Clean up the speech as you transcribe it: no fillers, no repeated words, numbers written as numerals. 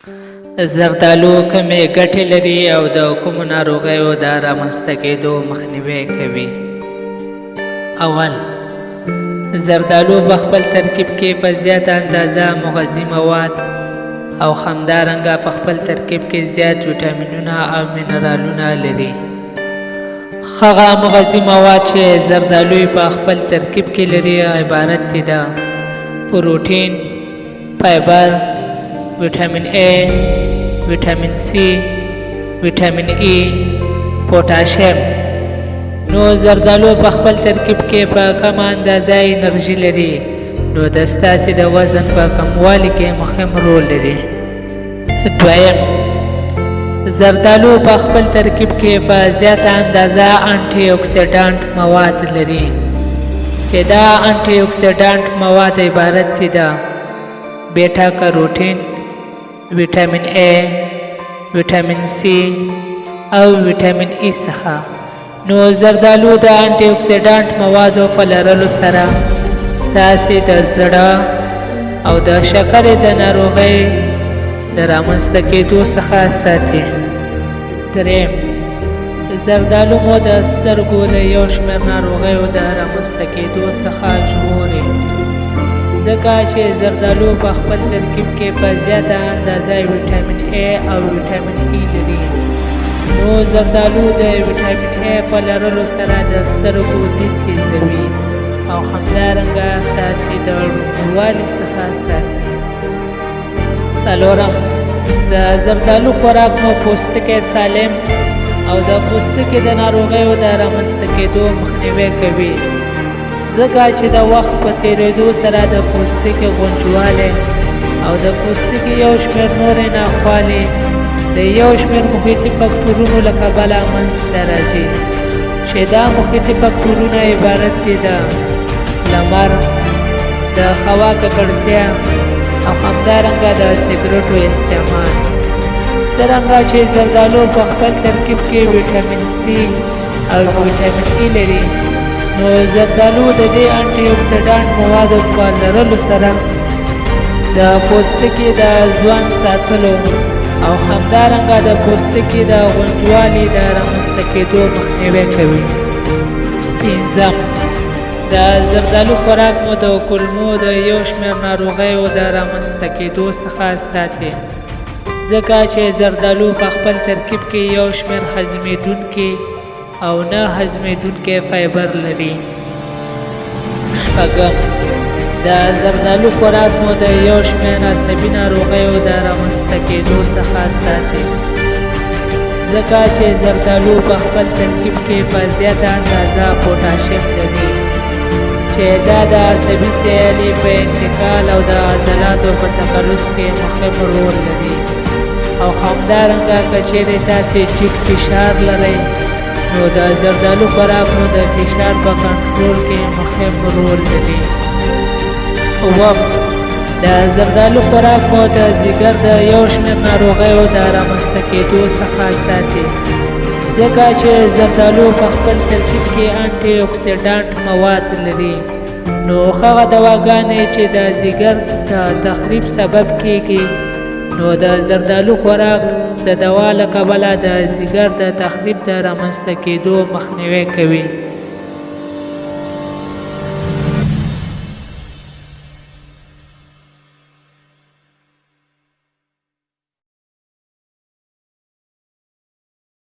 زردالو کمې ګټې لري او د کومو ناروغیو د رامنځته کېدو مخنیوی کوي. اول، زردالو په خپل ترکیب کې په زیاته اندازه مغذي مواد او همدارنګه په خپل ترکیب کې زیات ویټامینونه او منرالونه لري. هغه مغذي مواد چې زردالو په خپل ترکیب کې لري عبارت دي د پروټین، فایبر، ویټامین A، ویټامین C، ویټامین E، پوټاشیم. نو زردالو په خپل ترکیب کې په کمه اندازه انرژي لري، نو د ستاسې د وزن په کموالي کې مهم رول لري. دویم، زردالو په خپل ترکیب کې په زیاته اندازه انټي اکسیډانټ مواد لري، چې دا انټي اکسیډانټ مواد عبارت دي د بیټا کاروټین، ویټامین A، ویټامین C او ویټامین E څخه. نو زردالو د انټي اکسیډانټ موادو په لرلو سره تاسې د زړه او د شکرې د ناروغۍ د رامنځته کېدو څخه ساتي. دریم، زردالو مو د سترګو د یو شمېر ناروغیو د رامنځته کېدو څخه ژغوري، ځکه چې زردالو په خپل ترکیب کې په زیاته اندازه ویټامین A او ویټامین E لري. نو زردالو د ویټامین A په لرلو سره د سترګو دید تیزوي او همدارنګه تاسې د ړوندوالي څخه ساتي. څلورم، د زردالو خوراک مو پوستکی سالم او د پوستکي د ناروغیو د رامنځته کېدو مخنیوی کوي، ځکه چې د وخت په تېرېدو سره د پوستکي غونجوالی او د پوستکي یو شمېر نورې ناخوالې د یو شمېر محیطي فکتورونو له کبله منځته راځي، چې دا محیطي فکتورونه عبارت دي د لمر، د هوا ککړتیا او همدارنګه د سګرټو استعمال. څرنګه چې زردالو په خپل ترکیب کې ویټامین C او ویټامین E لري، نو زردالو د دې انټي اکسیډانټ موادو په لرلو سره د پوستکي د ځوان ساتلو او همدارنګه د پوستکي د غونجوالي د رامنځته کېدو مخنیوی کوي. پنځم، د زردالو خوراک مو د کولمو د یو شمېر ناروغیو د رامنځته کېدو څخه ساتي، ځکه چې زردالو په خپل ترکیب کې یو شمېر هضمېدونکي او نه هضمېدونکي فایبر لري. شپږم، د زردالو خوراک مو د یو شمېر عصبي ناروغیو د رامنځته کېدو څخه ساتي، ځکه چې زردالو په خپل ترکیب کې په زیاته اندازه پوټاشیم لري، چې دا د عصبي سیالۍ په انتقال او د عضلاتو په تخلص کې مهم رول لري. او همدارنګه که چیرې تاسې ټیټ فشار لرئ، نو د زردالو خوراک مو د فشار په کنټرول کې مهم رول لري. اووم، د زردالو خوراک مو د ځیګر د یو شمېر ناروغیو د رامنځته کېدو څخه ساتي، ځکه چې زردالو په خپل ترکیب کې انټي اکسیډانټ مواد لري. نو هغه دواګانې چې د ځیګر د تخریب سبب کېږي، نو د زردالو خوراک د دوا له کبله د ځیګر د تخریب د رامنځته کېدو مخنیوی کوي.